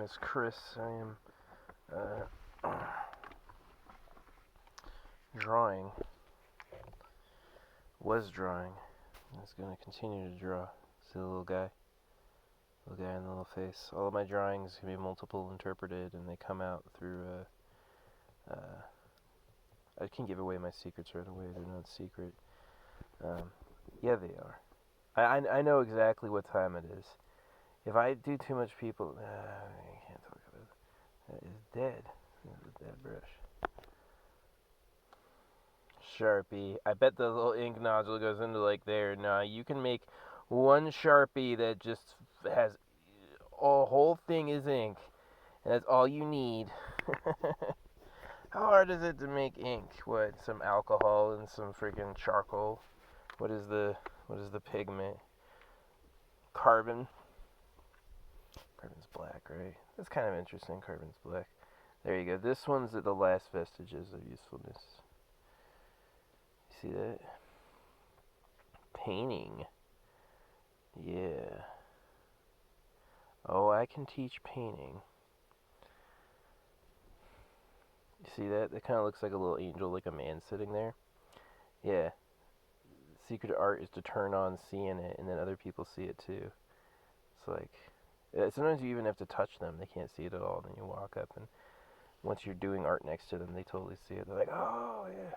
is Chris. I am drawing. Was drawing. I was going to continue to draw. See the little guy? Little guy in the little face. All of my drawings can be multiple interpreted, and they come out through. I can give away my secrets right away. They're not secret. Yeah, they are. I know exactly what time it is. If I do too much, people. I can't talk about it. That is dead. This is a dead brush. Sharpie. I bet the little ink nozzle goes into like there. Nah, you can make one Sharpie that just has a whole thing is ink, and that's all you need. How hard is it to make ink? What? Some alcohol and some freaking charcoal. What is the pigment? Carbon. Carbon's black, right? That's kind of interesting. Carbon's black. There you go. This one's the last vestiges of usefulness. See that? Painting. Yeah. Oh, I can teach painting. You see that? That kind of looks like a little angel, like a man sitting there. Yeah. The secret of art is to turn on seeing it, and then other people see it too. It's like, sometimes you even have to touch them. They can't see it at all. Then you walk up, and once you're doing art next to them, they totally see it. They're like, oh, yeah.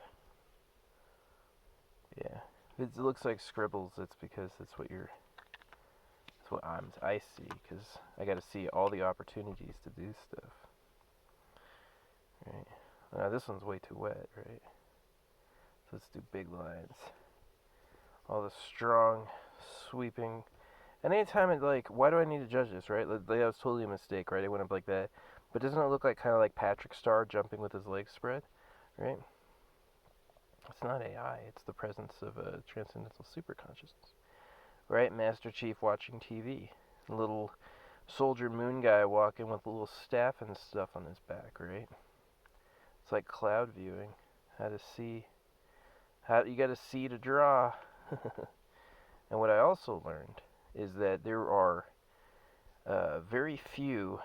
Yeah. If it looks like scribbles, it's because that's what I see, because I got to see all the opportunities to do stuff. Right. Now this one's way too wet, right? So let's do big lines. All the strong, sweeping. And anytime it like, why do I need to judge this, right? That was totally a mistake, right? It went up like that. But doesn't it look like kind of like Patrick Star jumping with his legs spread, right? It's not AI. It's the presence of a transcendental superconsciousness, right? Master Chief watching TV. Little soldier moon guy walking with a little staff and stuff on his back, right? It's like cloud viewing. How to see. How you got to see to draw. And what I also learned is that there are very few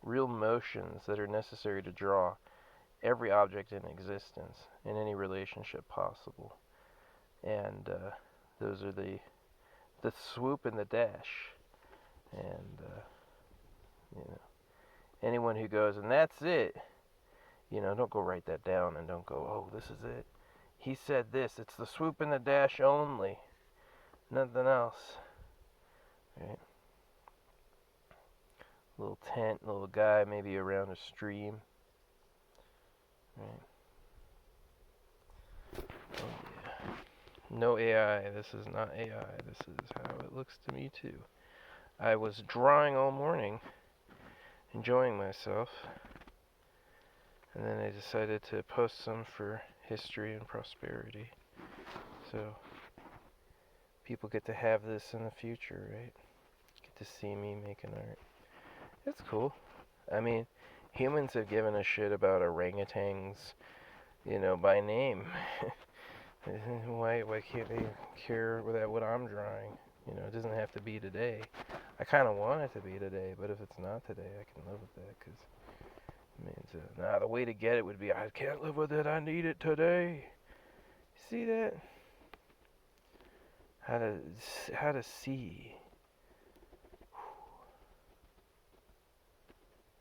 real motions that are necessary to draw every object in existence in any relationship possible. And those are the swoop and the dash. And anyone who goes, and that's it, don't go write that down and don't go, oh, this is it. He said this. It's the swoop and the dash only. Nothing else. Right? Little tent, little guy, maybe around a stream. Right? Oh, yeah. No AI. This is not AI. This is how it looks to me, too. I was drawing all morning, enjoying myself. And then I decided to post some for history and prosperity. So people get to have this in the future, right? Get to see me making art. That's cool. I mean, humans have given a shit about orangutans, by name. Why can't they care about what I'm drawing? It doesn't have to be today. I kind of want it to be today, but if it's not today, I can live with that, because it means, the way to get it would be, I can't live with it, I need it today. See that? How to see.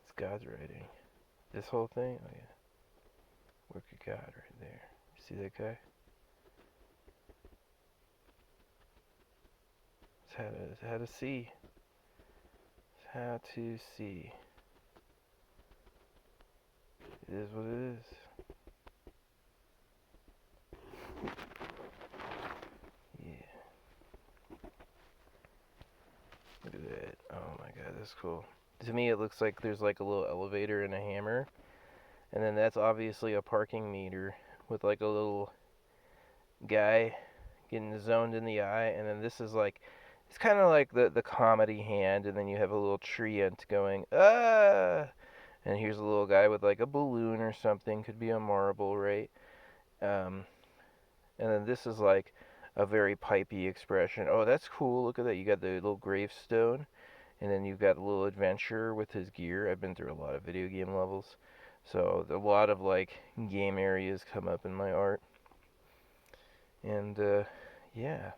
It's God's writing. This whole thing, oh yeah. Work of God right there. See that guy? It's how to see. It's how to see. It is what it is. Yeah. Look at that. Oh my god, that's cool. To me, it looks like there's like a little elevator and a hammer. And then that's obviously a parking meter with like a little guy getting zoned in the eye. And then this is like, it's kind of like the comedy hand. And then you have a little tree ant going, ah! And here's a little guy with like a balloon or something. Could be a marble, right? And then this is like a very pipey expression. Oh, that's cool. Look at that. You got the little gravestone. And then you've got a little adventure with his gear. I've been through a lot of video game levels, so a lot of like game areas come up in my art. And yeah,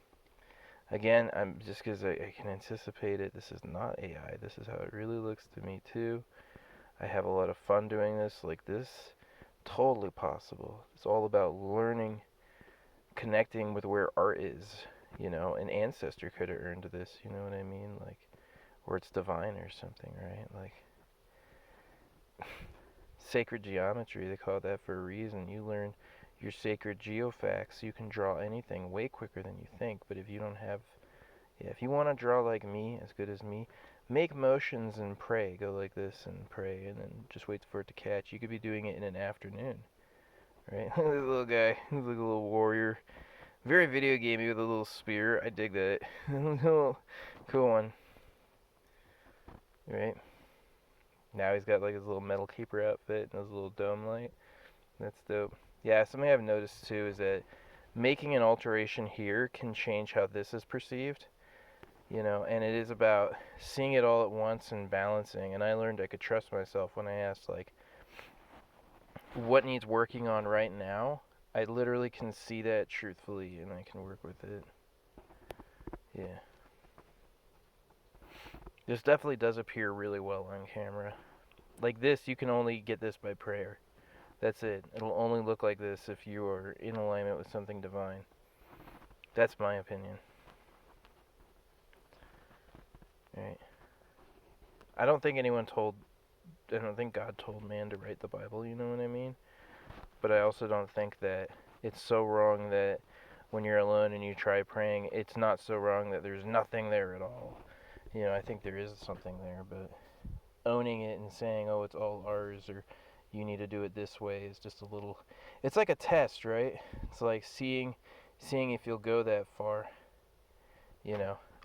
again, I'm just because I can anticipate it. This is not AI. This is how it really looks to me too. I have a lot of fun doing this. Like this, totally possible. It's all about learning, connecting with where art is. An ancestor could have earned this. You know what I mean? Like, or it's divine or something, right? Like sacred geometry, they call it that for a reason. You learn your sacred geofacts, you can draw anything way quicker than you think. But if you don't have, yeah, if you want to draw like me, as good as me, make motions and pray. Go like this and pray, and then just wait for it to catch. You could be doing it in an afternoon, right? Look at this little guy. He's like a little warrior. Very video gamey with a little spear. I dig that. Cool one, right? Now he's got like his little metal keeper outfit and his little dome light. That's dope. Yeah, something I've noticed too is that making an alteration here can change how this is perceived. And it is about seeing it all at once and balancing. And I learned I could trust myself when I asked, like, what needs working on right now. I literally can see that truthfully and I can work with it. Yeah. This definitely does appear really well on camera. Like this, you can only get this by prayer. That's it. It'll only look like this if you are in alignment with something divine. That's my opinion. Right. I don't think God told man to write the Bible, you know what I mean? But I also don't think that it's so wrong that when you're alone and you try praying, it's not so wrong that there's nothing there at all. I think there is something there, but owning it and saying, oh, it's all ours, or you need to do it this way is just a little, it's like a test, right? It's like seeing if you'll go that far.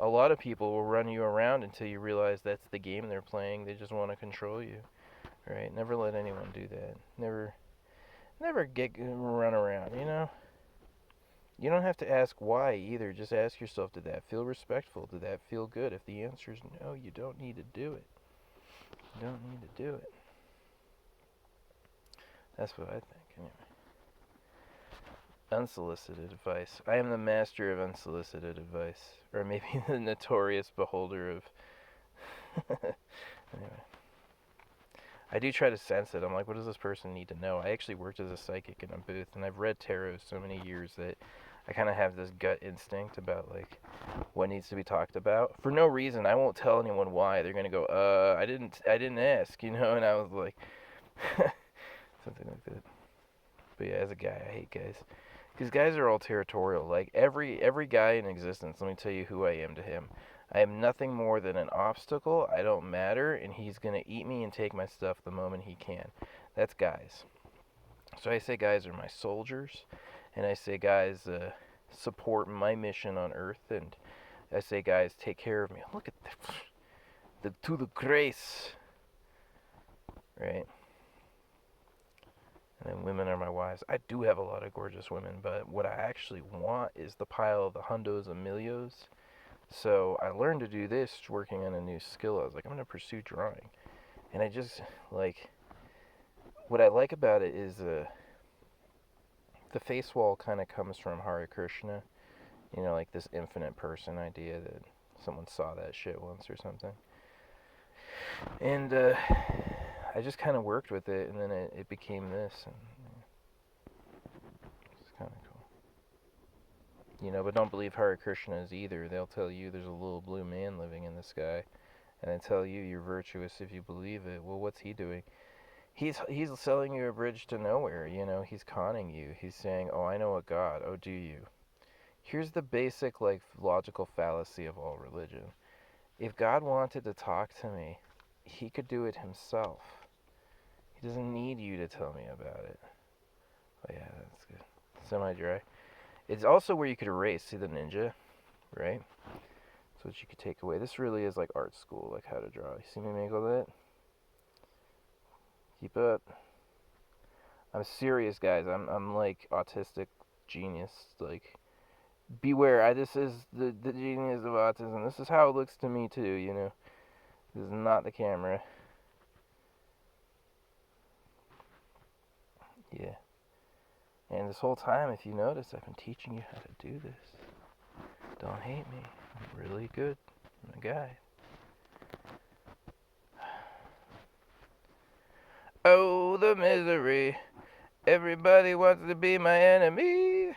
A lot of people will run you around until you realize that's the game they're playing. They just want to control you, right? Never let anyone do that. Never get run around, You don't have to ask why either. Just ask yourself, did that feel respectful? Did that feel good? If the answer is no, you don't need to do it. You don't need to do it. That's what I think, anyway. Unsolicited advice. I am the master of unsolicited advice. Or maybe the notorious beholder of... Anyway. I do try to sense it. I'm like, what does this person need to know? I actually worked as a psychic in a booth, and I've read tarot so many years that I kind of have this gut instinct about, like, what needs to be talked about. For no reason. I won't tell anyone why. They're going to go, I didn't ask, And I was like... something like that. But yeah, as a guy, I hate guys. Because guys are all territorial. Like, every guy in existence, let me tell you who I am to him. I am nothing more than an obstacle. I don't matter, and he's going to eat me and take my stuff the moment he can. That's guys. So I say guys are my soldiers, and I say guys support my mission on Earth, and I say guys take care of me. Look at the to the grace, right? And women are my wives. I do have a lot of gorgeous women, but what I actually want is the pile of the hundos and millios. So I learned to do this working on a new skill. I was like, I'm going to pursue drawing. And I just, like, what I like about it is the face wall kind of comes from Hare Krishna. Like this infinite person idea that someone saw that shit once or something. And I just kind of worked with it, and then it became this. And it's kind of cool. But don't believe Hare Krishnas either. They'll tell you there's a little blue man living in the sky, and they tell you you're virtuous if you believe it. Well, what's he doing? He's selling you a bridge to nowhere. He's conning you. He's saying, oh, I know a God. Oh, do you? Here's the basic, like, logical fallacy of all religion. If God wanted to talk to me, he could do it himself. He doesn't need you to tell me about it. Oh yeah, that's good. Semi-dry. It's also where you could erase. See the ninja, right? So what you could take away. This really is like art school, like how to draw. You see me make all that? Keep up. I'm serious, guys. I'm like autistic genius. Like, beware. This is the genius of autism. This is how it looks to me too. This is not the camera. Yeah. And this whole time, if you notice, I've been teaching you how to do this. Don't hate me. I'm really good. I'm a guy. Oh, the misery. Everybody wants to be my enemy.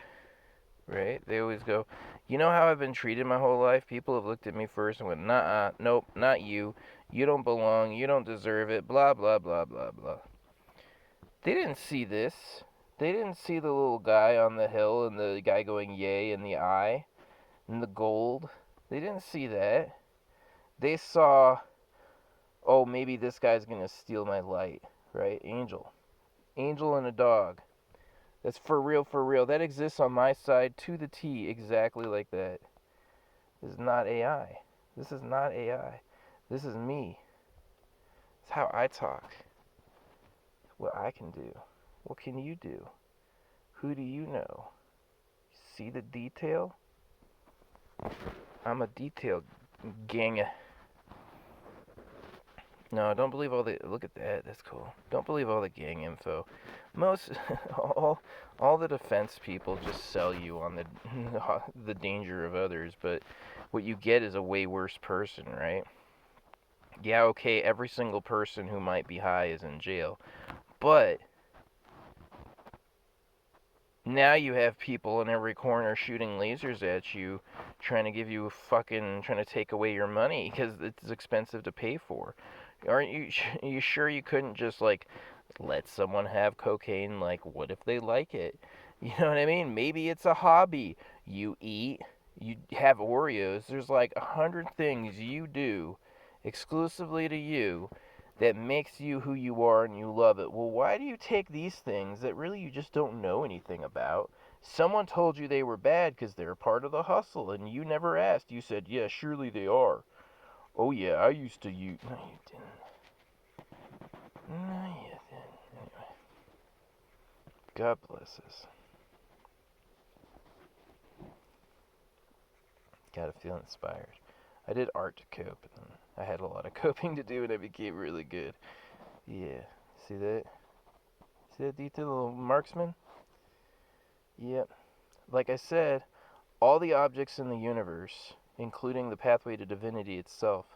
Right? They always go, you know how I've been treated my whole life? People have looked at me first and went, nah, nope, not you. You don't belong. You don't deserve it. Blah, blah, blah, blah, blah. They didn't see this. They didn't see the little guy on the hill and the guy going yay in the eye and the gold. They didn't see that. They saw, oh, maybe this guy's going to steal my light, right? Angel. Angel and a dog. That's for real, for real. That exists on my side to the T, exactly like that. This is not AI. This is not AI. This is me. It's how I talk. What I can do. What can you do? Who do you know? See the detail? I'm a detail gang. No, don't believe all the. Look at that. That's cool. Don't believe all the gang info. Most, all the defense people just sell you on the danger of others, but what you get is a way worse person, right? Yeah, okay, every single person who might be high is in jail, but now you have people in every corner shooting lasers at you, trying to give you trying to take away your money because it's expensive to pay for. Aren't you? Are you sure you couldn't just like let someone have cocaine? Like, what if they like it? You know what I mean? Maybe it's a hobby. You eat, you have Oreos. There's like 100 things you do exclusively to you that makes you who you are and you love it. Well, why do you take these things that really you just don't know anything about? Someone told you they were bad because they're part of the hustle and you never asked. You said, yeah, surely they are. Oh, yeah, I used to use. No, you didn't. No, you didn't. Anyway, God bless us. Gotta feel inspired. I did art to cope, and I had a lot of coping to do, and I became really good. Yeah, see that? See that detail, little marksman? Yep. Like I said, all the objects in the universe, including the pathway to divinity itself,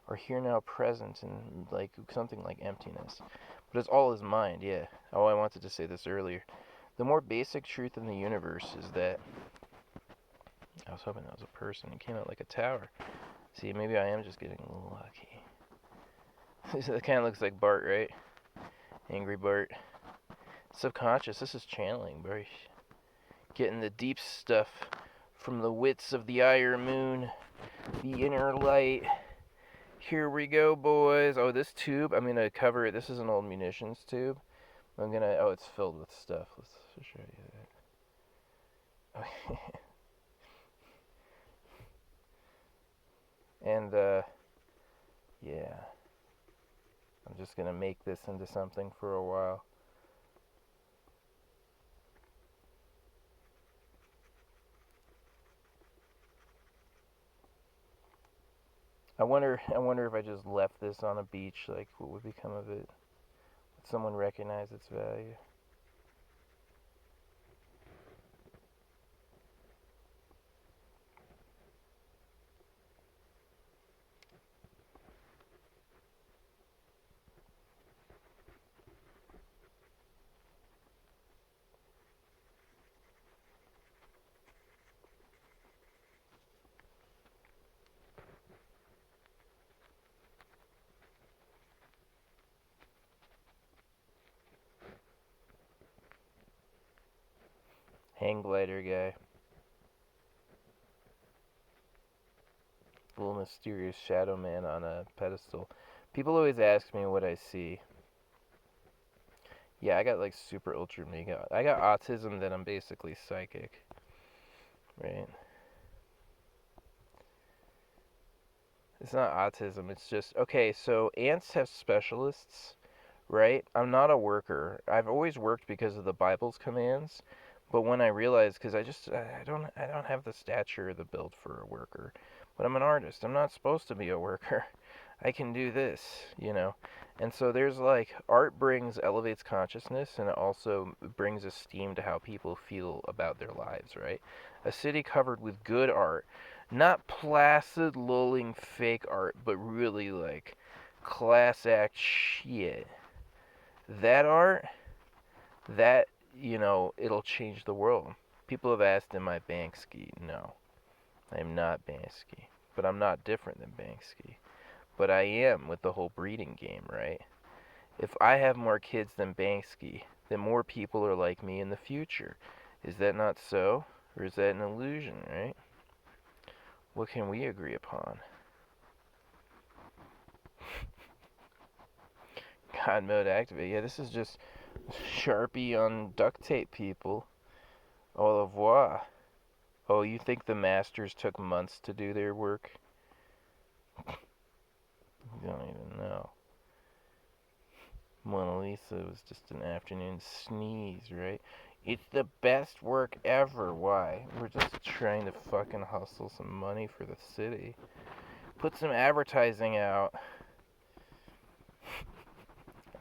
are here now present in like something like emptiness. But it's all his mind, yeah. Oh, I wanted to say this earlier. The more basic truth in the universe is that I was hoping that was a person. It came out like a tower. See, maybe I am just getting a little lucky. That kind of looks like Bart, right? Angry Bart. Subconscious. This is channeling, bro. Getting the deep stuff from the wits of the Iron Moon, the inner light. Here we go, boys. Oh, this tube, I'm gonna cover it. This is an old munitions tube. I'm gonna. Oh, it's filled with stuff. Let's show you that. Okay. And yeah, I'm just gonna make this into something for a while. I wonder if I just left this on a beach, like what would become of it? Would someone recognize its value? Hang glider guy. Little mysterious shadow man on a pedestal. People always ask me what I see. Yeah, I got like super ultra mega. I got autism that I'm basically psychic. Right? It's not autism, it's just okay, so ants have specialists, right? I'm not a worker. I've always worked because of the Bible's commands, but when I realized cuz I don't have the stature or the build for a worker. But I'm an artist. I'm not supposed to be a worker. I can do this, you know. And so there's like art elevates consciousness, and it also brings esteem to how people feel about their lives, right? A city covered with good art, not placid, lulling fake art, but really like class act shit. That art, that, it'll change the world. People have asked, am I Banksy? No, I am not Banksy. But I'm not different than Banksy. But I am with the whole breeding game, right? If I have more kids than Banksy, then more people are like me in the future. Is that not so? Or is that an illusion, right? What can we agree upon? God mode activate. Yeah, this is just Sharpie on duct tape, people. Au revoir. Oh, you think the masters took months to do their work? You don't even know. Mona Lisa was just an afternoon sneeze, right? It's the best work ever. Why? We're just trying to fucking hustle some money for the city. Put some advertising out.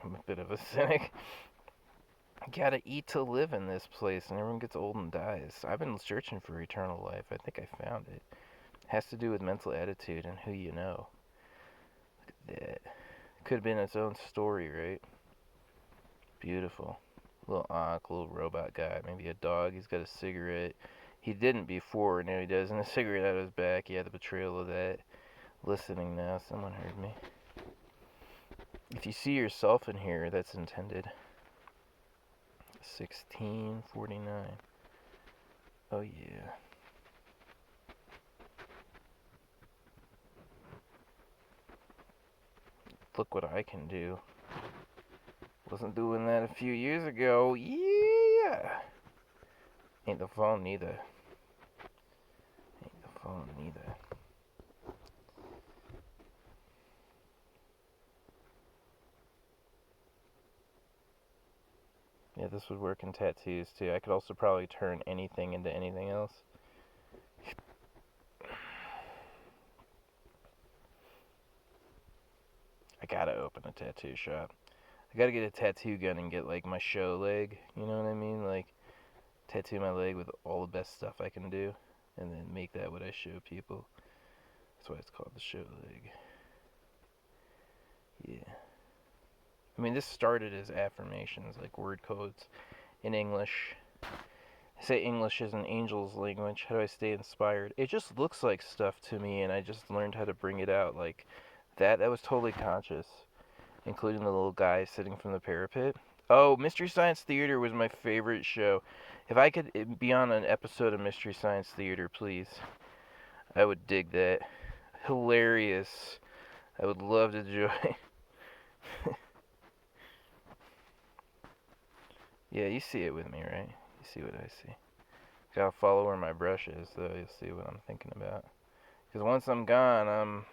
I'm a bit of a cynic. Gotta eat to live in this place, and everyone gets old and dies. I've been searching for eternal life. I think I found it. Has to do with mental attitude and who you know. Look at that. Could have been its own story, right? Beautiful. Little Ankh, little robot guy, maybe a dog. He's got a cigarette. He didn't before, now he does. And a cigarette out of his back. He had the betrayal of that. Listening now, someone heard me. If you see yourself in here, that's intended. 1649. Oh yeah. Look what I can do. Wasn't doing that a few years ago. Yeah. Ain't the phone neither. Ain't the phone neither. Yeah, this would work in tattoos too. I could also probably turn anything into anything else. I gotta open a tattoo shop. I gotta get a tattoo gun and get like my show leg. You know what I mean? Like tattoo my leg with all the best stuff I can do, and then make that what I show people. That's why it's called the show leg. Yeah. I mean, this started as affirmations, like word codes in English. I say English is an angel's language. How do I stay inspired? It just looks like stuff to me, and I just learned how to bring it out. Like that was totally conscious, including the little guy sitting from the parapet. Oh, Mystery Science Theater was my favorite show. If I could be on an episode of Mystery Science Theater, please, I would dig that. Hilarious. I would love to join. Yeah, you see it with me, right? You see what I see. Gotta follow where my brush is, though. You'll see what I'm thinking about. Because once I'm gone, I'm,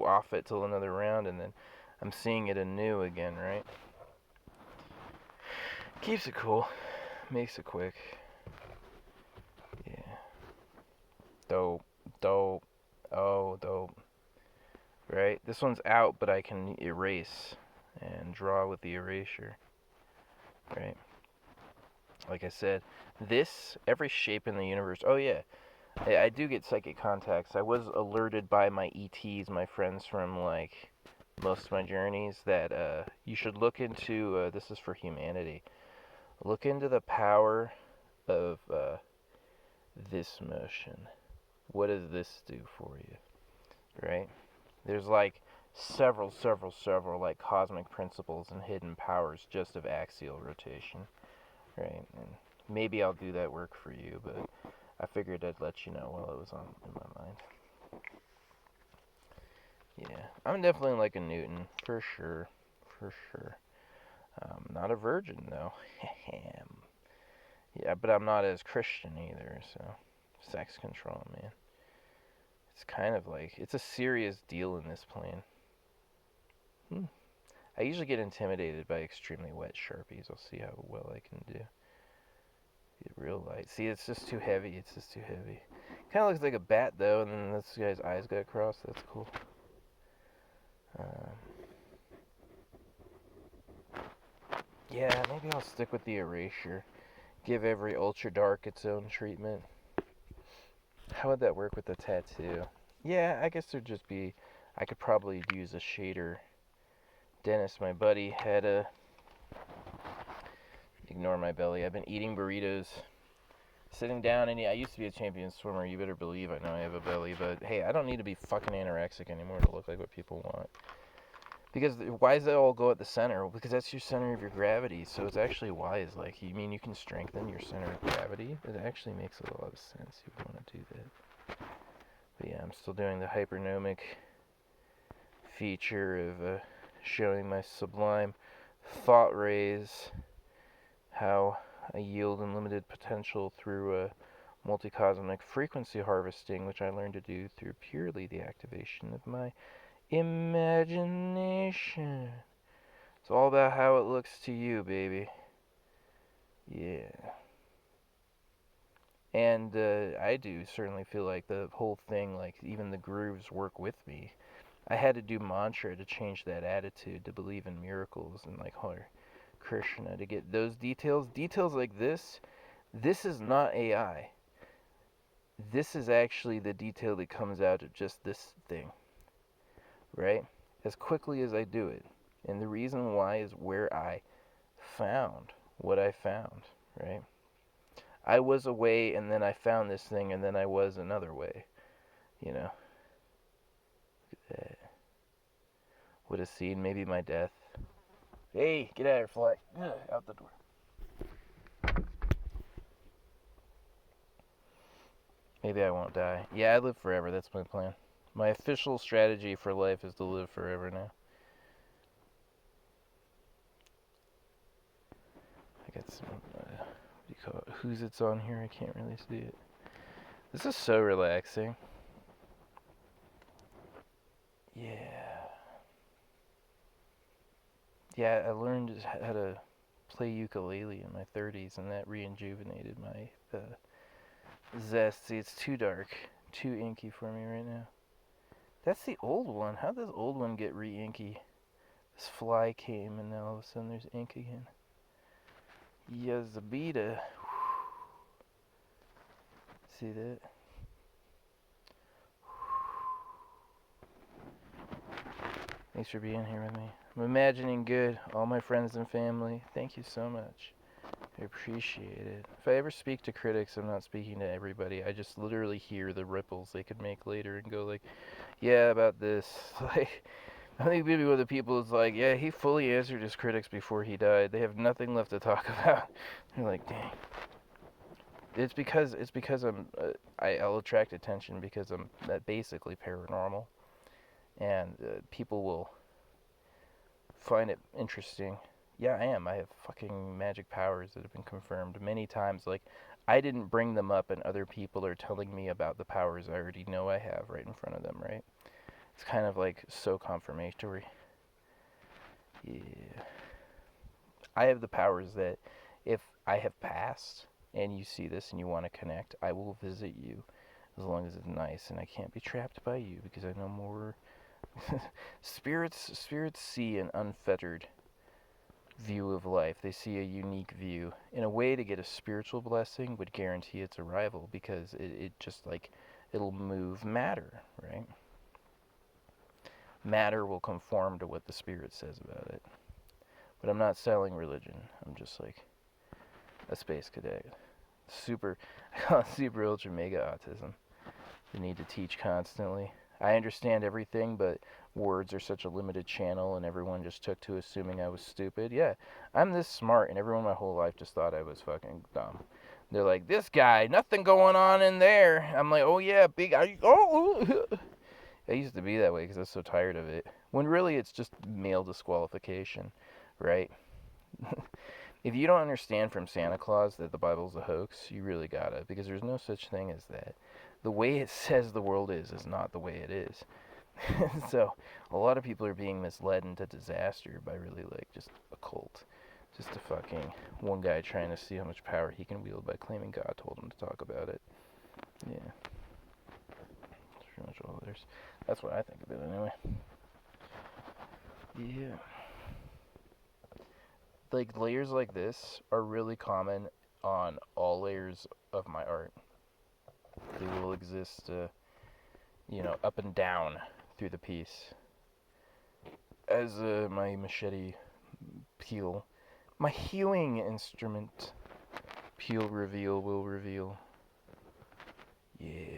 off it till another round, and then I'm seeing it anew again, right? Keeps it cool. Makes it quick. Yeah. Dope. Dope. Oh, dope. Right? This one's out, but I can erase and draw with the erasure. Right? Like I said, every shape in the universe. Oh, yeah. I do get psychic contacts. I was alerted by my ETs, my friends from, like, most of my journeys, that you should look into, this is for humanity, look into the power of this motion. What does this do for you? Right? There's, like, several, like, cosmic principles and hidden powers just of axial rotation. Right? And maybe I'll do that work for you, but I figured I'd let you know while it was in my mind. Yeah, I'm definitely like a Newton, for sure. For sure. Not a virgin, though. Yeah, but I'm not as Christian either, so. Sex control, man. It's kind of like, it's a serious deal in this plane. I usually get intimidated by extremely wet Sharpies. I'll see how well I can do. Get real light. See, it's just too heavy. It's just too heavy. Kind of looks like a bat, though, and then this guy's eyes got crossed. That's cool. Um, yeah, maybe I'll stick with the erasure. Give every ultra dark its own treatment. How would that work with the tattoo? Yeah, I guess there'd just be. I could probably use a shader. Dennis, my buddy, had a. Ignore my belly. I've been eating burritos, sitting down, and yeah, I used to be a champion swimmer. You better believe I know I have a belly, but hey, I don't need to be fucking anorexic anymore to look like what people want. Because why does that all go at the center? Because that's your center of your gravity. So it's actually wise. Like, you mean you can strengthen your center of gravity? It actually makes a lot of sense. You would want to do that. But yeah, I'm still doing the hypernomic feature of showing my sublime thought rays, how I yield unlimited potential through multicosmic frequency harvesting, which I learned to do through purely the activation of my imagination. It's all about how it looks to you, baby. Yeah. And I do certainly feel like the whole thing, like even the grooves work with me. I had to do mantra to change that attitude, to believe in miracles and like Hare Krishna, to get those details. Details like this is not AI. This is actually the detail that comes out of just this thing, right? As quickly as I do it. And the reason why is where I found what I found, right? I was a way, and then I found this thing, and then I was another way, you know? Look at that. Would have seen maybe my death. Hey, get out of here, fly. Ugh, out the door. Maybe I won't die. Yeah, I live forever. That's my plan. My official strategy for life is to live forever now. I got some, what do you call it? Who's it's on here? I can't really see it. This is so relaxing. Yeah. Yeah, I learned how to play ukulele in my 30s, and that rejuvenated my zest. See, it's too dark, too inky for me right now. That's the old one. How does old one get re-inky? This fly came, and now all of a sudden there's ink again. Yazabita. See that? Thanks for being here with me. I'm imagining good. All my friends and family, thank you so much. I appreciate it. If I ever speak to critics, I'm not speaking to everybody. I just literally hear the ripples they could make later and go like, yeah, about this. Like, I think maybe one of the people is like, yeah, he fully answered his critics before he died. They have nothing left to talk about. You're like, dang. It's because I'll attract attention because I'm basically paranormal, and people will find it interesting. Yeah, I am. I have fucking magic powers that have been confirmed many times. Like, I didn't bring them up, and other people are telling me about the powers I already know I have right in front of them, right? It's kind of like so confirmatory. Yeah. I have the powers that if I have passed and you see this and you want to connect, I will visit you as long as it's nice, and I can't be trapped by you because I know more. Spirits see an unfettered view of life. They see a unique view. In a way, to get a spiritual blessing would guarantee its arrival because it just like it'll move matter, right? Matter will conform to what the spirit says about it. But I'm not selling religion. I'm just like a space cadet. Super, super ultra mega autism. The need to teach constantly. I understand everything, but words are such a limited channel, and everyone just took to assuming I was stupid. Yeah, I'm this smart, and everyone my whole life just thought I was fucking dumb. They're like, this guy, nothing going on in there. I'm like, oh yeah, big. Oh. I used to be that way because I was so tired of it. When really it's just male disqualification, right? If you don't understand from Santa Claus that the Bible's a hoax, you really gotta, because there's no such thing as that. The way it says the world is not the way it is. So, a lot of people are being misled into disaster by really, like, just a cult. Just a fucking one guy trying to see how much power he can wield by claiming God told him to talk about it. Yeah. That's pretty much all there's. That's what I think of it anyway. Yeah. Like, layers like this are really common on all layers of my art. They will exist, up and down through the piece. As my machete peel, my hewing instrument peel reveal will reveal. Yeah,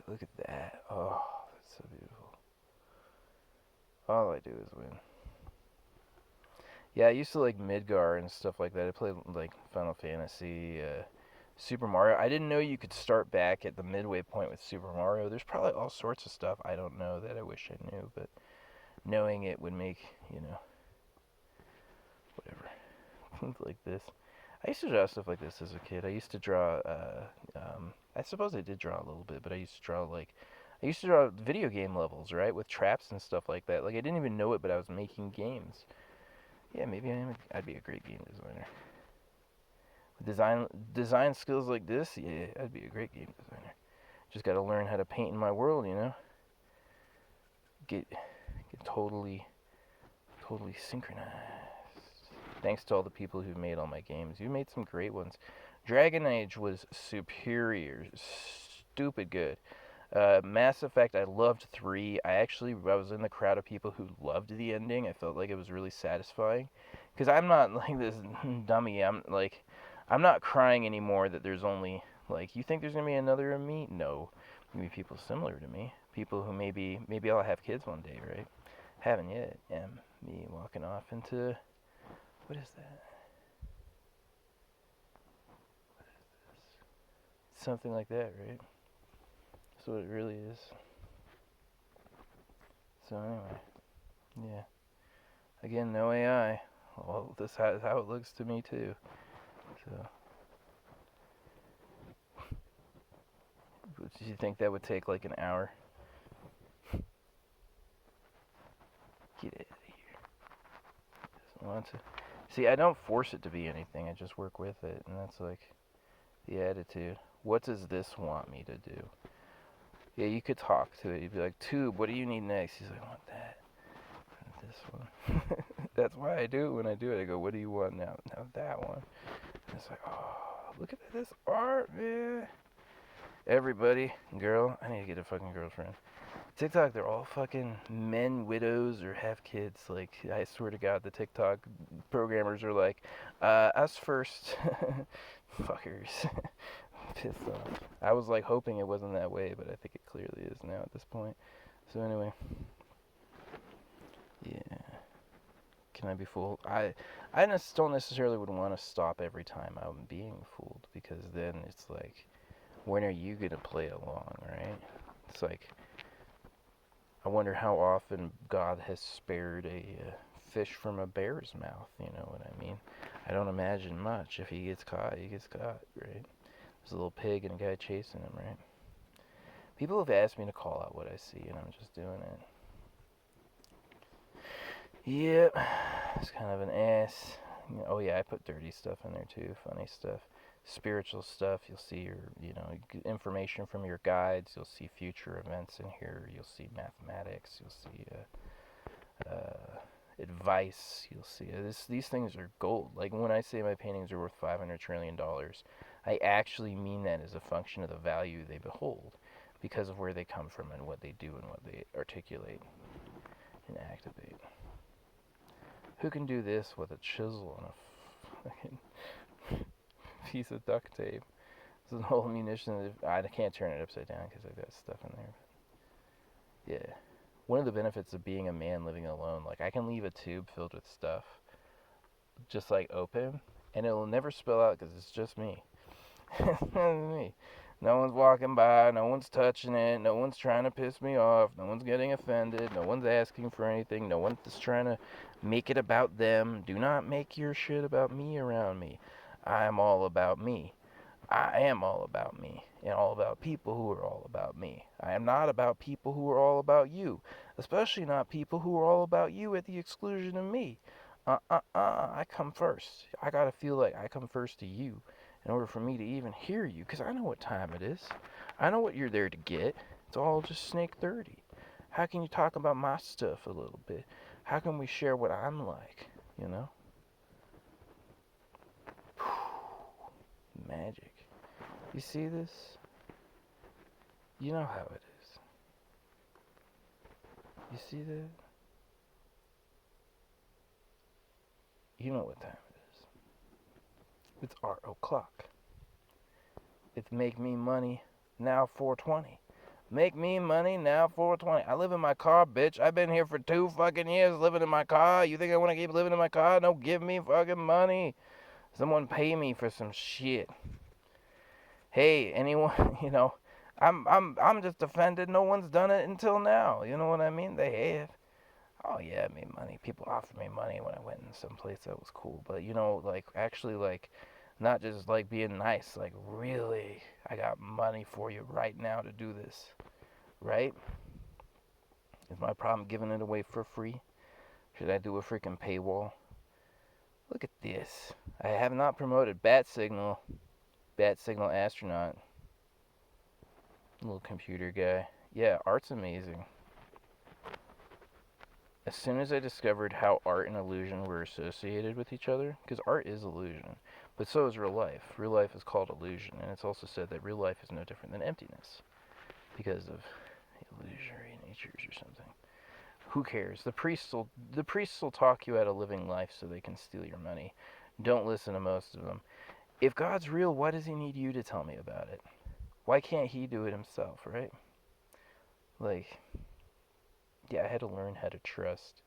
look at that. Oh, that's so beautiful. All I do is win. Yeah, I used to like Midgar and stuff like that. I played like Final Fantasy, Super Mario. I didn't know you could start back at the midway point with Super Mario. There's probably all sorts of stuff I don't know that I wish I knew, but knowing it would make, whatever. Like this. I used to draw stuff like this as a kid. I used to draw, I suppose I did draw a little bit, but I used to draw video game levels, right? With traps and stuff like that. Like, I didn't even know it, but I was making games. Yeah, maybe I'd be a great game designer. Design skills like this, yeah, I'd be a great game designer. Just got to learn how to paint in my world, Get totally synchronized. Thanks to all the people who made all my games. You made some great ones. Dragon Age was superior, stupid good. Mass Effect, I loved 3. I was in the crowd of people who loved the ending. I felt like it was really satisfying. Because I'm not like this dummy. I'm not crying anymore that there's only, like, you think there's going to be another of me? No. Maybe people similar to me. People who maybe I'll have kids one day, right? Haven't yet. And me walking off into, what is that? What is this? Something like that, right? That's what it really is. So anyway, yeah. Again, no AI. Well, this is how it looks to me too. So, do you think that would take like an hour? Get out of here. Doesn't want to. See, I don't force it to be anything. I just work with it, and that's like the attitude. What does this want me to do? Yeah, you could talk to it. You'd be like, Tube, what do you need next? He's like, I want that. And this one. That's why I do it when I do it. I go, what do you want now? Now that one. And it's like, oh, look at this art, man. Everybody, girl, I need to get a fucking girlfriend. TikTok, they're all fucking men, widows, or have kids. Like, I swear to God, the TikTok programmers are like, us first. Fuckers. Pissed off. I was like hoping it wasn't that way, but I think it clearly is now at this point. So anyway, yeah. Can I be fooled? I don't necessarily would want to stop every time I'm being fooled, because then it's like, when are you gonna play along, right? It's like, I wonder how often God has spared a fish from a bear's mouth, you know what I mean? I don't imagine much. If he gets caught, he gets caught, right? There's a little pig and a guy chasing him, right? People have asked me to call out what I see, and I'm just doing it. Yep, it's kind of an ass. Oh yeah, I put dirty stuff in there too, funny stuff. Spiritual stuff, you'll see your, information from your guides, you'll see future events in here, you'll see mathematics, you'll see advice, you'll see these things are gold. Like, when I say my paintings are worth $500 trillion, I actually mean that as a function of the value they behold, because of where they come from and what they do and what they articulate and activate. Who can do this with a chisel and a fucking piece of duct tape? This is a whole munition. I can't turn it upside down because I've got stuff in there. Yeah. One of the benefits of being a man living alone, like, I can leave a tube filled with stuff just like open, and it will never spill out because it's just me. Me. No one's walking by, no one's touching it, no one's trying to piss me off, no one's getting offended, no one's asking for anything, no one's just trying to make it about them. Do not make your shit about me around me. I'm all about me. I am all about me, and all about people who are all about me. I am not about people who are all about you, especially not people who are all about you at the exclusion of me. I come first. I gotta feel like I come first to you in order for me to even hear you, because I know what time it is. I know what you're there to get. It's all just snake 30. How can you talk about my stuff a little bit? How can we share what I'm like, you know? Magic. You see this? You know how it is. You see that? You know what time it is. It's our o'clock. It's make me money now 420. Make me money now 420. I live in my car, bitch. I've been here for 2 fucking years living in my car. You think I want to keep living in my car? No, give me fucking money. Someone pay me for some shit. Hey, anyone, I'm just offended no one's done it until now. You know what I mean? They have. Oh yeah, I made money. People offered me money when I went in some place that was cool. But actually not just like being nice, like really, I got money for you right now to do this. Right? Is my problem giving it away for free? Should I do a freaking paywall? Look at this. I have not promoted Bat Signal astronaut. Little computer guy. Yeah, art's amazing. As soon as I discovered how art and illusion were associated with each other, because art is illusion, but so is real life. Real life is called illusion, and it's also said that real life is no different than emptiness because of illusory natures or something. Who cares? The priests will talk you out of living life so they can steal your money. Don't listen to most of them. If God's real, why does he need you to tell me about it? Why can't he do it himself, right? Yeah, I had to learn how to trust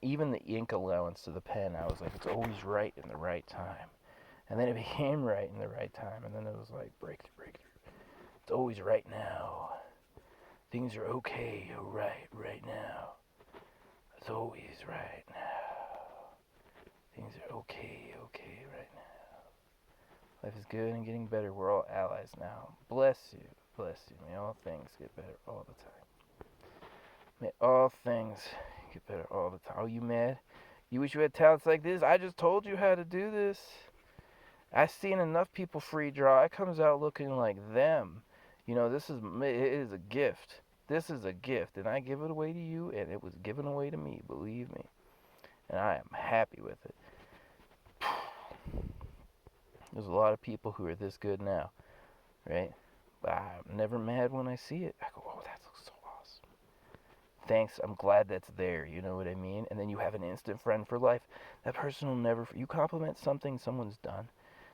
even the ink allowance of the pen. I was like, it's always right in the right time. And then it became right in the right time, and then it was like breakthrough. It's always right now. Things are okay, right now. It's always right now. Things are okay right now. Life is good and getting better. We're all allies now. Bless you. May all things get better all the time. May all things get better all the time. Oh, you mad? You wish you had talents like this? I just told you how to do this. I've seen enough people free draw. It comes out looking like them. It is a gift. This is a gift, and I give it away to you, and it was given away to me, believe me. And I am happy with it. There's a lot of people who are this good now, right? But I'm never mad when I see it. I go, oh, that looks so awesome. Thanks, I'm glad that's there, you know what I mean? And then you have an instant friend for life. That person will never, you compliment something someone's done,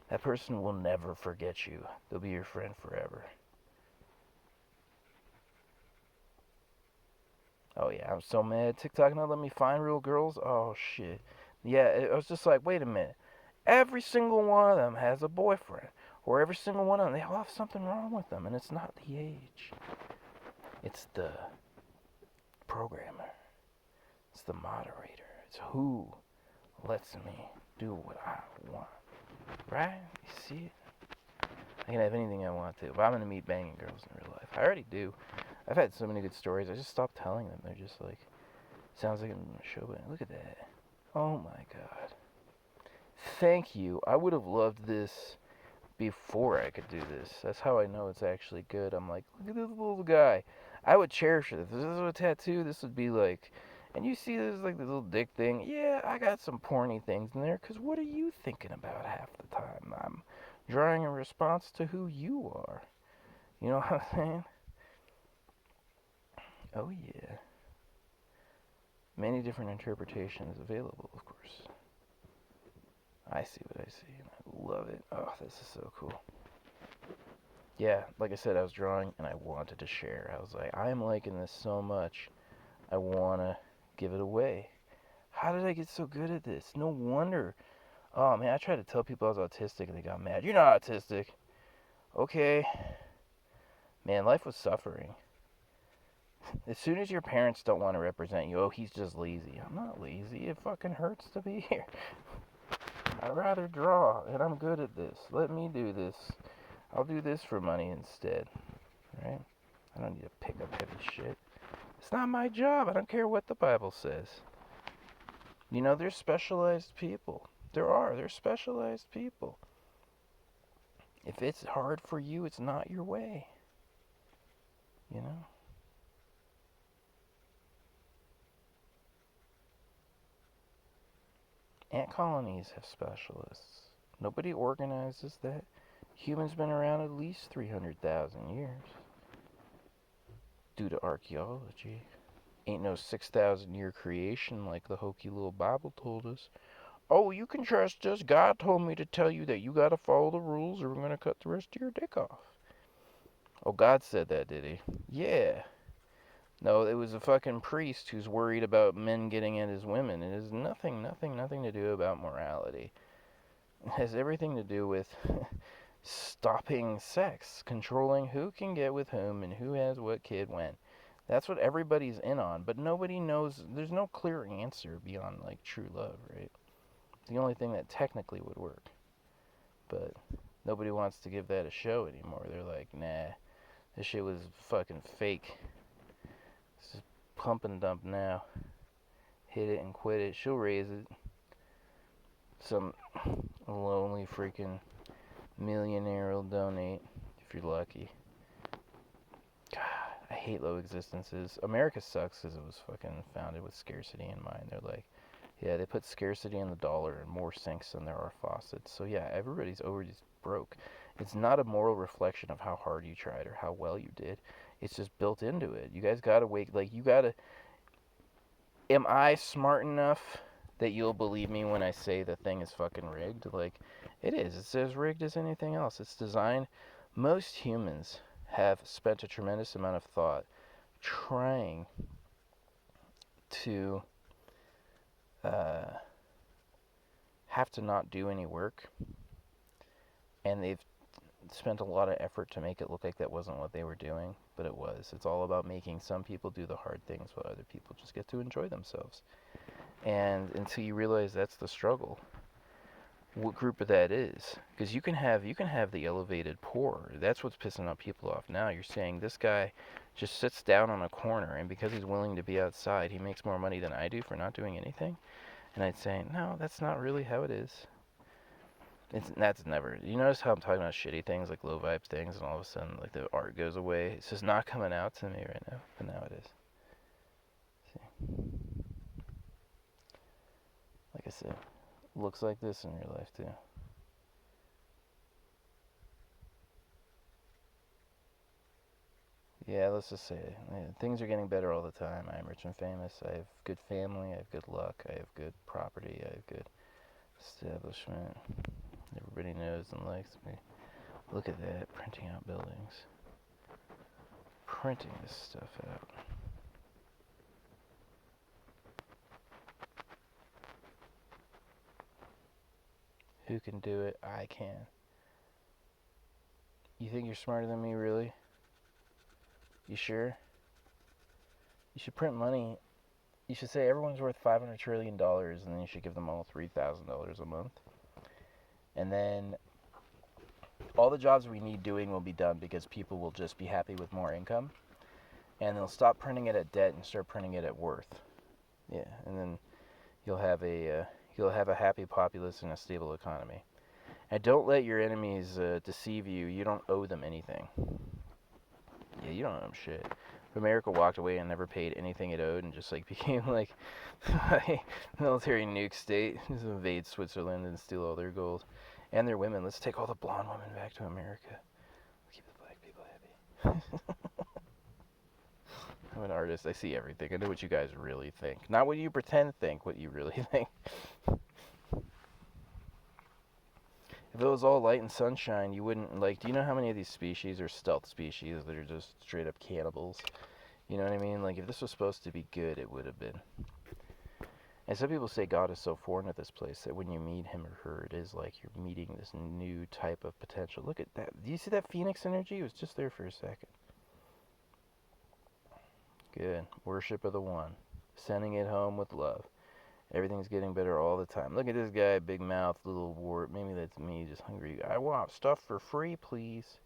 that person will never forget you. They'll be your friend forever. Oh yeah, I'm so mad. TikTok not let me find real girls. Oh shit. Yeah, I was just like, wait a minute. Every single one of them has a boyfriend. Or every single one of them, they all have something wrong with them. And it's not the age. It's the programmer. It's the moderator. It's who lets me do what I want. Right? You see it? I can have anything I want to. But I'm going to meet banging girls in real life. I already do. I've had so many good stories. I just stopped telling them. They're just like, sounds like I'm in a show, but look at that. Oh my god. Thank you. I would have loved this before I could do this. That's how I know it's actually good. I'm like, look at this little guy. I would cherish it. If this was a tattoo, this would be like, and you see this like this little dick thing. Yeah, I got some porny things in there, because what are you thinking about half the time? I'm drawing a response to who you are. You know what I'm saying? Oh yeah. Many different interpretations available, of course. I see what I see, and I love it. Oh, this is so cool. Yeah, like I said, I was drawing, and I wanted to share. I was like, I am liking this so much, I want to give it away. How did I get so good at this? No wonder. Oh, man, I tried to tell people I was autistic, and they got mad. You're not autistic. Okay. Man, life was suffering. As soon as your parents don't want to represent you, oh, he's just lazy. I'm not lazy. It fucking hurts to be here. I'd rather draw, and I'm good at this. Let me do this. I'll do this for money instead. Right? I don't need to pick up heavy shit. It's not my job. I don't care what the Bible says. There's specialized people. There's specialized people. If it's hard for you, it's not your way. You know? Ant colonies have specialists. Nobody organizes that. Humans been around at least 300,000 years due to archaeology. Ain't no 6,000 year creation like the hokey little Bible told us. Oh, you can trust us. God told me to tell you that you gotta follow the rules or we're gonna cut the rest of your dick off. Oh, God said that, did he? Yeah. No, it was a fucking priest who's worried about men getting at his women. It has nothing to do about morality. It has everything to do with stopping sex, controlling who can get with whom and who has what kid when. That's what everybody's in on, but nobody knows. There's no clear answer beyond like true love, right? The only thing that technically would work. But nobody wants to give that a show anymore. They're like, nah, this shit was fucking fake. It's just pump and dump now. Hit it and quit it. She'll raise it. Some lonely freaking millionaire will donate if you're lucky. God, I hate low existences. America sucks because it was fucking founded with scarcity in mind. They're like, yeah, they put scarcity in the dollar and more sinks than there are faucets. So yeah, everybody's already broke. It's not a moral reflection of how hard you tried or how well you did. It's just built into it. You guys gotta wake, like, you gotta. Am I smart enough that you'll believe me when I say the thing is fucking rigged? Like, it is. It's as rigged as anything else. It's designed. Most humans have spent a tremendous amount of thought trying to have to not do any work, and they've spent a lot of effort to make it look like that wasn't what they were doing, but it was. It's all about making some people do the hard things while other people just get to enjoy themselves. And until you realize that's the struggle, what group of that is? Because you can have the elevated poor. That's what's pissing people off now. You're saying this guy just sits down on a corner, and because he's willing to be outside, he makes more money than I do for not doing anything. And I'd say, no, that's not really how it is. That's never. You notice how I'm talking about shitty things, like low vibe things, and all of a sudden, like, the art goes away. It's just not coming out to me right now, but now it is. See? Like I said, looks like this in real life too. Yeah, let's just say things are getting better all the time. I'm rich and famous. I have good family. I have good luck. I have good property. I have good establishment. Everybody knows and likes me. Look at that, printing out buildings. Printing this stuff out. Who can do it? I can. You think you're smarter than me, really? You sure? You should print money. You should say everyone's worth $500 trillion, and then you should give them all $3,000 a month. And then all the jobs we need doing will be done because people will just be happy with more income. And they'll stop printing it at debt and start printing it at worth. Yeah, and then you'll have a happy populace and a stable economy. And don't let your enemies deceive you. You don't owe them anything. Yeah, you don't owe them shit. If America walked away and never paid anything it owed and just like became like a military nuke state, just invade Switzerland and steal all their gold and their women. Let's take all the blonde women back to America. Keep the black people happy. I'm an artist. I see everything. I know what you guys really think. Not what you pretend think, what you really think. If it was all light and sunshine, you wouldn't, like, do you know how many of these species are stealth species that are just straight up cannibals? You know what I mean? Like, if this was supposed to be good, it would have been. And some people say God is so foreign to this place that when you meet him or her, it is like you're meeting this new type of potential. Look at that. Do you see that Phoenix energy? It was just there for a second. Good. Worship of the one. Sending it home with love. Everything's getting better all the time. Look at this guy, big mouth, little wart. Maybe that's me, just hungry. I want stuff for free, please.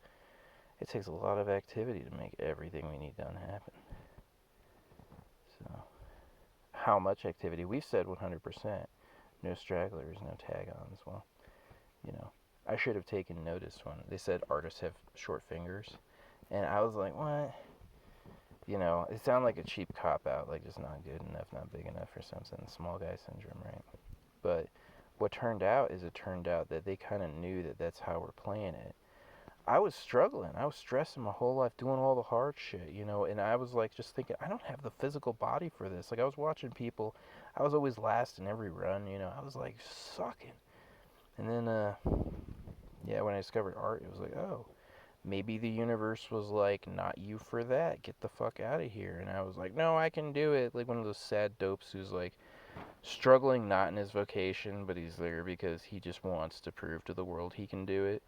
It takes a lot of activity to make everything we need done happen. So, how much activity? We've said 100%. No stragglers, no tag-ons. Well, you know, I should have taken notice when they said artists have short fingers. And I was like, what? You know, it sounded like a cheap cop-out, like just not good enough, not big enough or something, small guy syndrome, right? But what turned out is it turned out that they kind of knew that that's how we're playing it. I was struggling. I was stressing my whole life doing all the hard shit, and I was like just thinking, I don't have the physical body for this. Like I was watching people, I was always last in every run, I was like sucking. And then yeah, when I discovered art, it was like, oh, maybe the universe was like, not you for that. Get the fuck out of here. And I was like, no, I can do it. Like one of those sad dopes who's like struggling not in his vocation, but he's there because he just wants to prove to the world he can do it.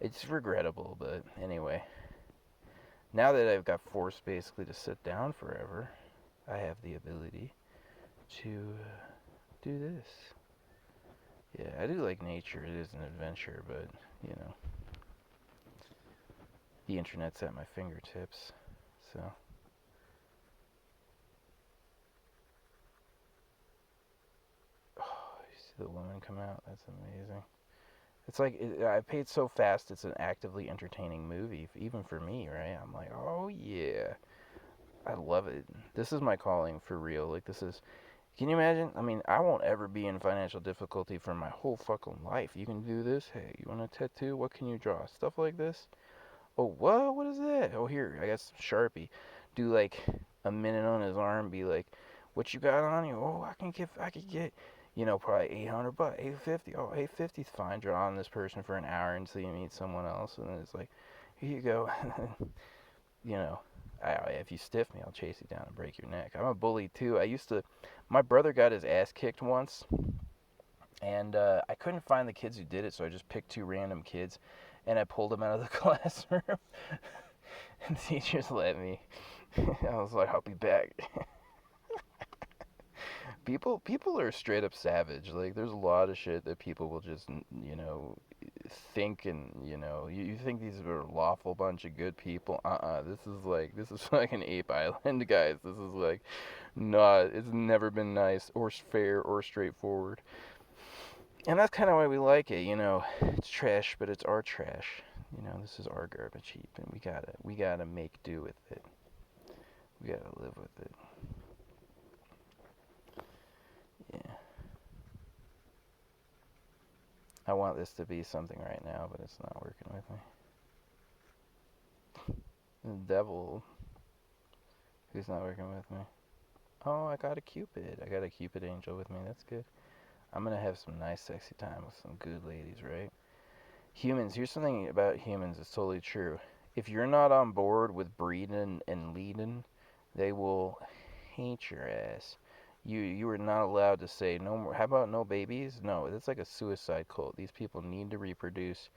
It's regrettable, but anyway. Now that I've got forced basically to sit down forever, I have the ability to do this. Yeah, I do like nature. It is an adventure, but, the internet's at my fingertips. So, oh, you see the woman come out? That's amazing. It's like, I paid so fast, it's an actively entertaining movie, even for me, right? I'm like, oh yeah. I love it. This is my calling for real. Like, this is. Can you imagine? I mean, I won't ever be in financial difficulty for my whole fucking life. You can do this. Hey, you want a tattoo? What can you draw? Stuff like this. Oh, what? What is that? Oh, here, I got some Sharpie. Do like a minute on his arm. Be like, what you got on you? Oh, I can get, probably 800 bucks, 850. Oh, 850's fine. Draw on this person for an hour until you meet someone else, and then it's like, here you go. you know, if you stiff me, I'll chase you down and break your neck. I'm a bully too. My brother got his ass kicked once, and I couldn't find the kids who did it, so I just picked two random kids, and I pulled them out of the classroom. And the teachers let me. I was like, I'll be back. People are straight up savage. Like, there's a lot of shit that people will just, think, and you think these are a lawful bunch of good people. This is fucking Ape Island, guys. This is like not. It's never been nice or fair or straightforward. And that's kind of why we like it. It's trash, but it's our trash. This is our garbage heap, and we gotta make do with it. We gotta live with it. Yeah. I want this to be something right now, but it's not working with me. The devil, who's not working with me. Oh, I got a Cupid. I got a Cupid angel with me. That's good. I'm gonna have some nice, sexy time with some good ladies, right? Humans. Here's something about humans that's totally true. If you're not on board with breeding and leading, they will hate your ass. You are not allowed to say no more. How about no babies? No, it's like a suicide cult. These people need to reproduce.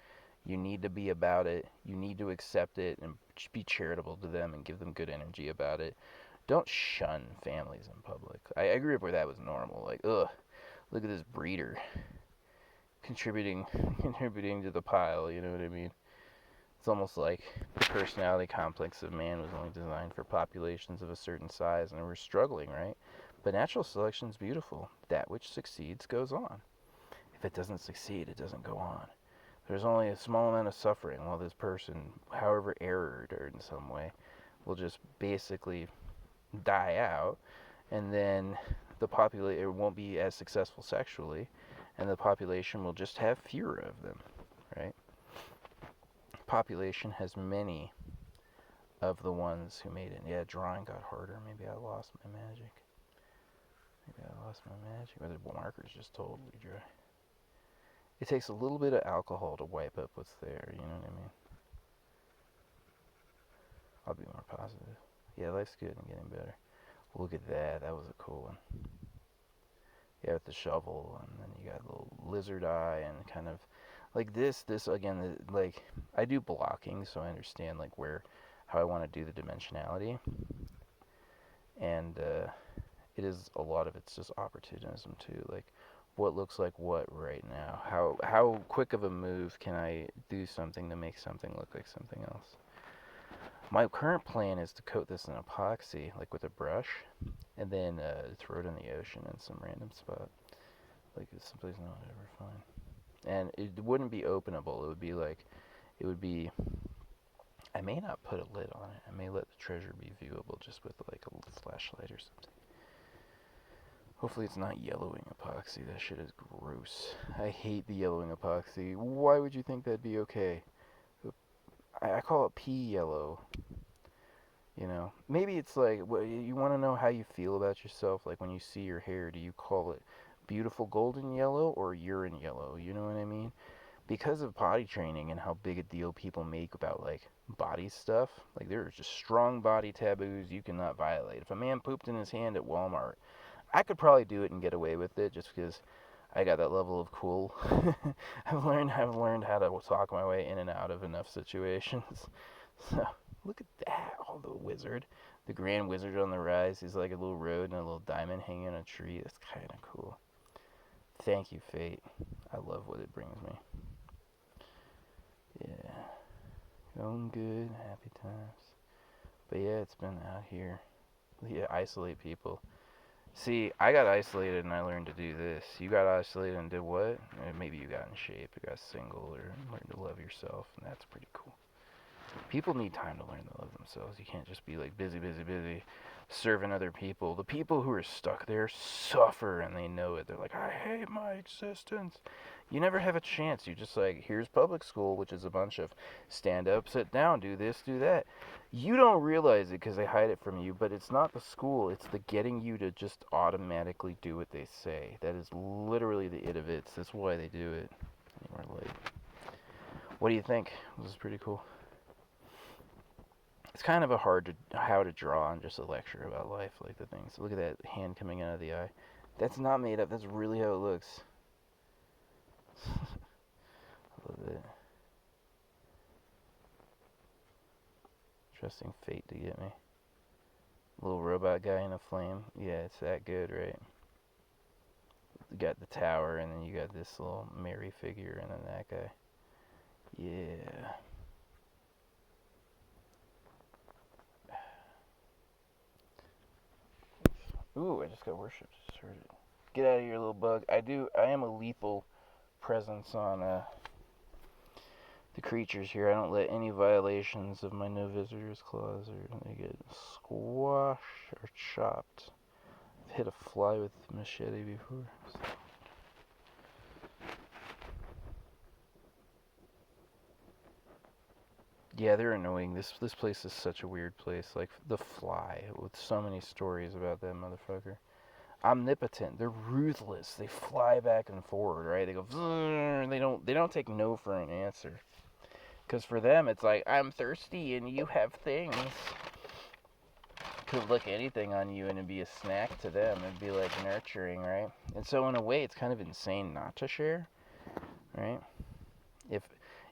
You need to be about it. You need to accept it and be charitable to them and give them good energy about it. Don't shun families in public. I grew up where that was normal. Like, ugh, look at this breeder contributing contributing to the pile. You know what I mean? It's almost like the personality complex of man was only designed for populations of a certain size, and we're struggling, right? But natural selection is beautiful. That which succeeds goes on. If it doesn't succeed, it doesn't go on. There's only a small amount of suffering while this person, however errored or in some way, will just basically die out, and then it won't be as successful sexually, and the population will just have fewer of them, right? Population has many of the ones who made it. Yeah, drawing got harder. Maybe I lost my magic. Or the marker's just totally dry. It takes a little bit of alcohol to wipe up what's there, you know what I mean? I'll be more positive. Yeah, life's good and getting better. Look at that. That was a cool one. Yeah, with the shovel, and then you got a little lizard eye, and kind of like this again, like I do blocking, so I understand like how I want to do the dimensionality, and it is a lot of it's just opportunism too, like what looks like what right now, how quick of a move can I do something to make something look like something else. My current plan is to coat this in epoxy, like with a brush, and then throw it in the ocean in some random spot. Like it's someplace no one would ever find. And it wouldn't be openable. It would be, I may not put a lid on it. I may let the treasure be viewable just with like a flashlight or something. Hopefully it's not yellowing epoxy. That shit is gross. I hate the yellowing epoxy. Why would you think that'd be okay? I call it pea yellow. You know, maybe it's like, you want to know how you feel about yourself. Like when you see your hair, do you call it beautiful golden yellow or urine yellow? You know what I mean? Because of potty training and how big a deal people make about like body stuff, like there are just strong body taboos you cannot violate. If a man pooped in his hand at Walmart, I could probably do it and get away with it just because I got that level of cool. I've learned how to talk my way in and out of enough situations. So look at that. Oh, the wizard, the grand wizard on the rise. He's like a little road and a little diamond hanging on a tree. That's kind of cool. Thank you, fate. I love what it brings me. Yeah, going good, happy times. But yeah, it's been out here. Yeah, isolate people. See, I got isolated and I learned to do this. You got isolated and did what? Maybe you got in shape, you got single, or learned to love yourself, and that's pretty cool. People need time to learn to love themselves. You can't just be like busy, busy, busy, serving other people. The people who are stuck there suffer and they know it. They're like, I hate my existence. You never have a chance. You just like, here's public school, which is a bunch of stand up, sit down, do this, do that. You don't realize it because they hide it from you, but it's not the school. It's the getting you to just automatically do what they say. That is literally the it of it. That's why they do it. Anywhere late. What do you think? This is pretty cool. It's kind of a hard to how to draw on just a lecture about life, like the things. Look at that hand coming out of the eye. That's not made up. That's really how it looks. I love it. Trusting fate to get me. Little robot guy in a flame. Yeah, it's that good, right? You got the tower, and then you got this little Mary figure, and then that guy. Yeah. Ooh, I just got worship started. Get out of here, little bug. I am a lethal presence on the creatures here. I don't let any violations of my no visitors clause or they get squashed or chopped. I've hit a fly with a machete before. So. Yeah, they're annoying. This place is such a weird place. Like the fly, with so many stories about that motherfucker. Omnipotent. They're ruthless. They fly back and forward, right? They go. They don't take no for an answer. Because for them, it's like, I'm thirsty and you have things. Could look anything on you and it'd be a snack to them. It'd be like nurturing, right? And so in a way, it's kind of insane not to share, right? If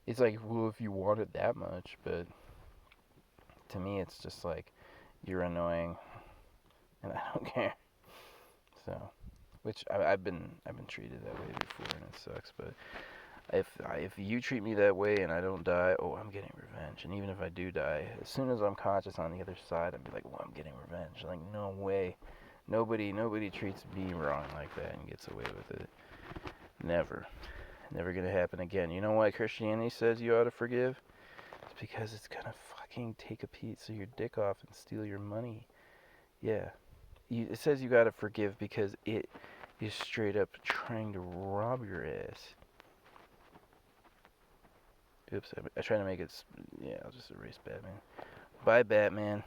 it's like, well, if you want it that much, but to me, it's just like, you're annoying, and I don't care. So, which I've been treated that way before, and it sucks. But if you treat me that way and I don't die, oh, I'm getting revenge. And even if I do die, as soon as I'm conscious on the other side, I'd be like, well, I'm getting revenge. Like, no way. Nobody treats me wrong like that and gets away with it. Never. Never gonna happen again. You know why Christianity says you ought to forgive? It's because it's gonna fucking take a piece of your dick off and steal your money. Yeah. It says you gotta forgive because it is straight up trying to rob your ass. Oops, I try to make it. Yeah, I'll just erase Batman. Bye, Batman.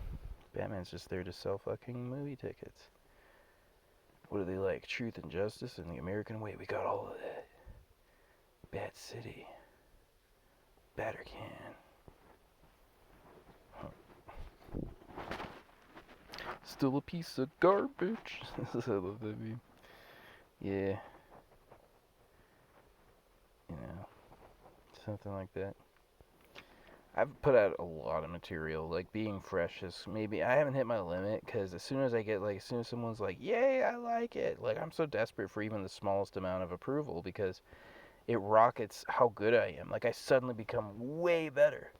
Batman's just there to sell fucking movie tickets. What do they like? Truth and justice and the American way. We got all of that. Bat City. Battercan. Huh. Still a piece of garbage. I love that meme. Yeah. You know, something like that. I've put out a lot of material. Like being fresh is maybe I haven't hit my limit because as soon as someone's like, "Yay, I like it!" Like I'm so desperate for even the smallest amount of approval because it rockets how good I am. Like I suddenly become way better,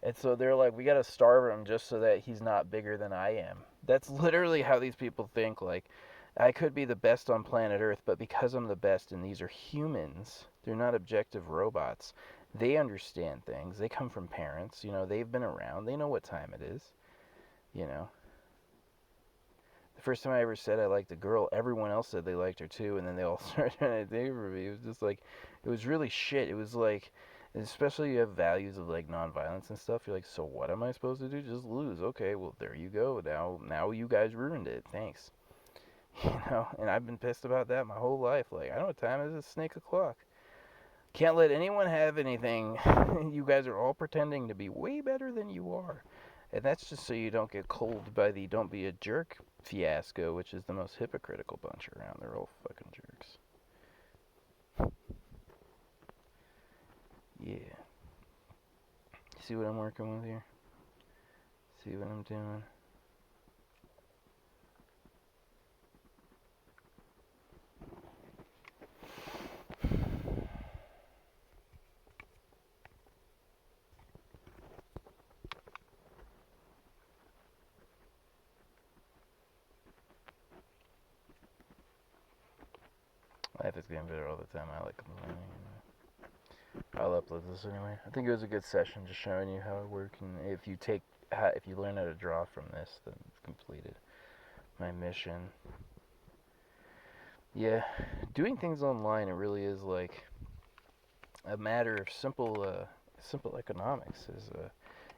and so they're like, "We gotta starve him just so that he's not bigger than I am." That's literally how these people think. Like I could be the best on planet Earth, but because I'm the best and these are humans, they're not objective robots. They understand things. They come from parents, they've been around. They know what time it is, you know. The First time I ever said I liked a girl, everyone else said they liked her too, and then they all started trying to date for me. It was just like, it was really shit. It was like, especially you have values of like nonviolence and stuff. You're like, so what am I supposed to do? Just lose? Okay, well there you go. Now you guys ruined it. Thanks. And I've been pissed about that my whole life. Like, I know what time it is. It's snake o'clock. Can't let anyone have anything. You guys are all pretending to be way better than you are. And that's just so you don't get cold by the don't be a jerk fiasco, which is the most hypocritical bunch around. They're all fucking jerks. Yeah. See what I'm working with here? See what I'm doing? Life is getting better all the time. I like complaining. I'll upload this anyway. I think it was a good session, just showing you how it works. And if you learn how to draw from this, then it's completed my mission. Yeah, doing things online, it really is like a matter of simple economics.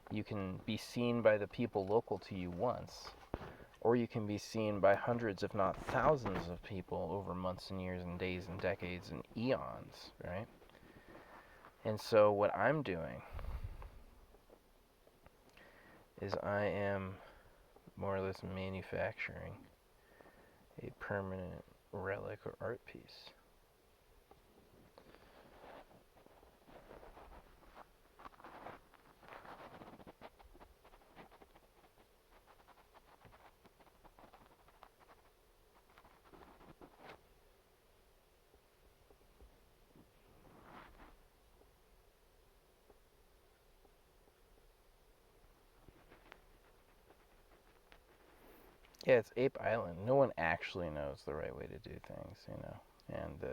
You can be seen by the people local to you once, or you can be seen by hundreds, if not thousands, of people over months and years and days and decades and eons, right? And so what I'm doing is I am more or less manufacturing a permanent relic or art piece. Yeah, it's Ape Island. No one actually knows the right way to do things. And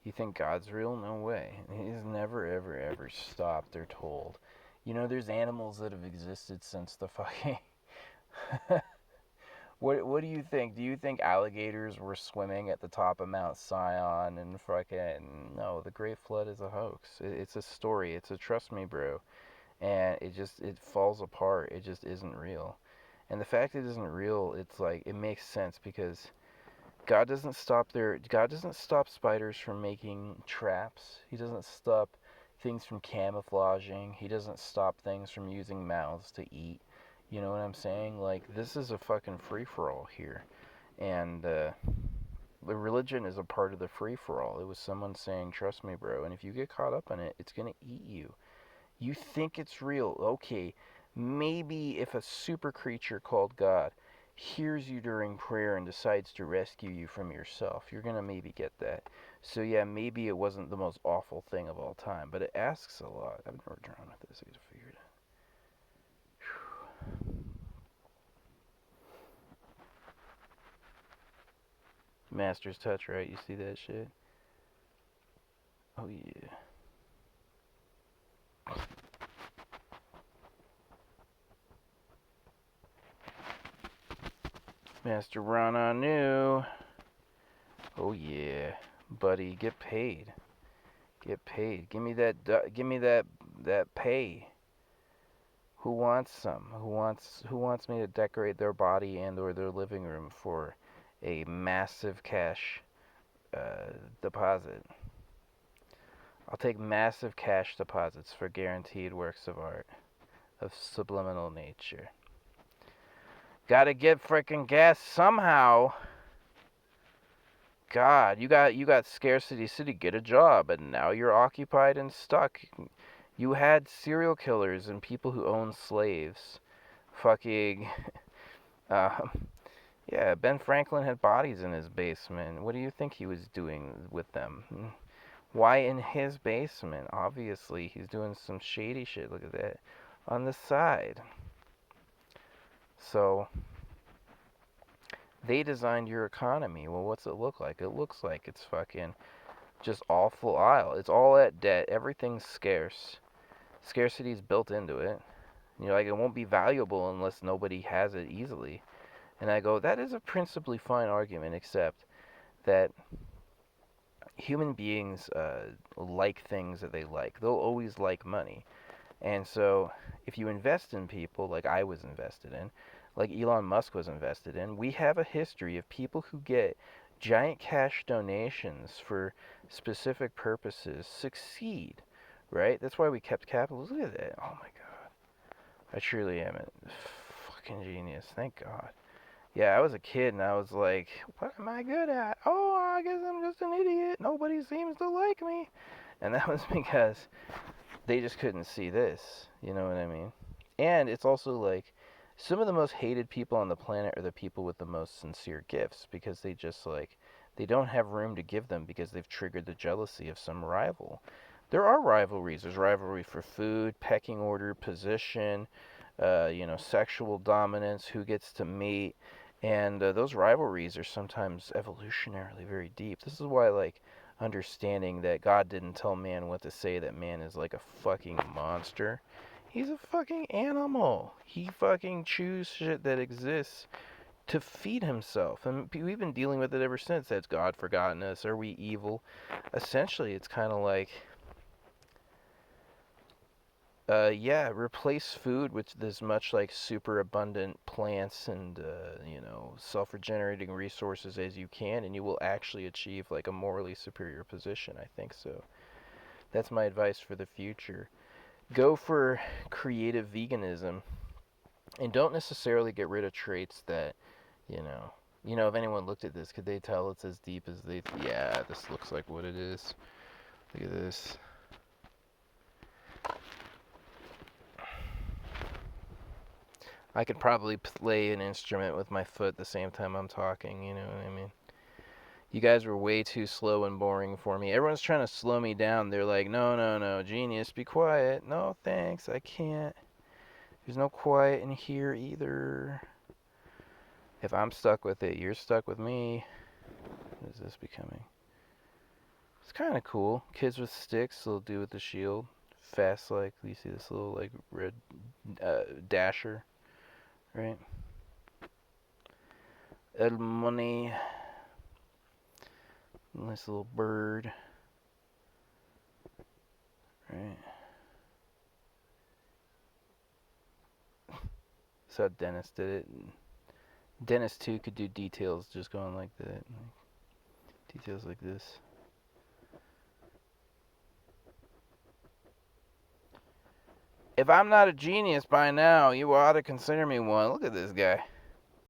you think God's real? No way. He's never, ever, ever stopped or told. There's animals that have existed since the fucking. What do you think? Do you think alligators were swimming at the top of Mount Sion and fucking? No, the Great Flood is a hoax. It's a story. It's a trust me, bro. And it falls apart. It just isn't real. And the fact it isn't real, it's like it makes sense because God doesn't stop spiders from making traps. He doesn't stop things from camouflaging. He doesn't stop things from using mouths to eat. You know what I'm saying? Like, this is a fucking free-for-all here. And the religion is a part of the free-for-all. It was someone saying, trust me, bro. And if you get caught up in it, it's going to eat you. You think it's real. Okay, maybe if a super creature called God hears you during prayer and decides to rescue you from yourself, you're going to maybe get that. So yeah, maybe it wasn't the most awful thing of all time, but it asks a lot. I've never drawn with this. I gotta figure it out. Master's touch, right? You see that shit? Oh yeah. Master Rana new. Oh yeah, buddy, get paid. Get paid. Give me that pay. Who wants some? Who wants me to decorate their body and or their living room for a massive cash deposit? I'll take massive cash deposits for guaranteed works of art of subliminal nature. Gotta get frickin' gas somehow. God, you got Scarcity City, get a job, and now you're occupied and stuck. You had serial killers and people who own slaves. Fucking, yeah, Ben Franklin had bodies in his basement. What do you think he was doing with them? Why in his basement? Obviously, he's doing some shady shit. Look at that. On the side. So, they designed your economy. Well, what's it look like? It looks like it's fucking just awful aisle. It's all at debt. Everything's scarce. Scarcity's built into it. You're like, it won't be valuable unless nobody has it easily. And I go, that is a principally fine argument, except that human beings like things that they like. They'll always like money. And so if you invest in people like I was invested in, like Elon Musk was invested in, we have a history of people who get giant cash donations for specific purposes succeed, right? That's why we kept capitalism. Look at that. Oh my God. I truly am a fucking genius. Thank God. Yeah, I was a kid and I was like, what am I good at? Oh, I guess I'm just an idiot. Nobody seems to like me. And that was because they just couldn't see this. You know what I mean? And it's also like some of the most hated people on the planet are the people with the most sincere gifts because they just like they don't have room to give them because they've triggered the jealousy of some rival. There are rivalries. There's rivalry for food, pecking order, position, sexual dominance, who gets to mate, and those rivalries are sometimes evolutionarily very deep. This is why, like, understanding that God didn't tell man what to say, that man is like a fucking monster. He's a fucking animal. He fucking chews shit that exists to feed himself. And we've been dealing with it ever since. Has God forgotten us? Are we evil? Essentially, it's kind of like yeah, replace food with as much like super abundant plants and self-regenerating resources as you can, and you will actually achieve like a morally superior position. I think so. That's my advice for the future. Go for creative veganism, and don't necessarily get rid of traits that you know. If anyone looked at this, could they tell it's as deep as they? Yeah, this looks like what it is. Look at this. I could probably play an instrument with my foot the same time I'm talking, you know what I mean? You guys were way too slow and boring for me. Everyone's trying to slow me down. They're like, no, no, no, genius, be quiet. No, thanks, I can't. There's no quiet in here either. If I'm stuck with it, you're stuck with me. What is this becoming? It's kind of cool. Kids with sticks, they'll do with the shield. Fast, like, you see this little, like, red dasher, right? El money. Nice little bird. Right. That's how Dennis did it. And Dennis too could do details just going like that. Like details like this. If I'm not a genius by now, you ought to consider me one. Look at this guy.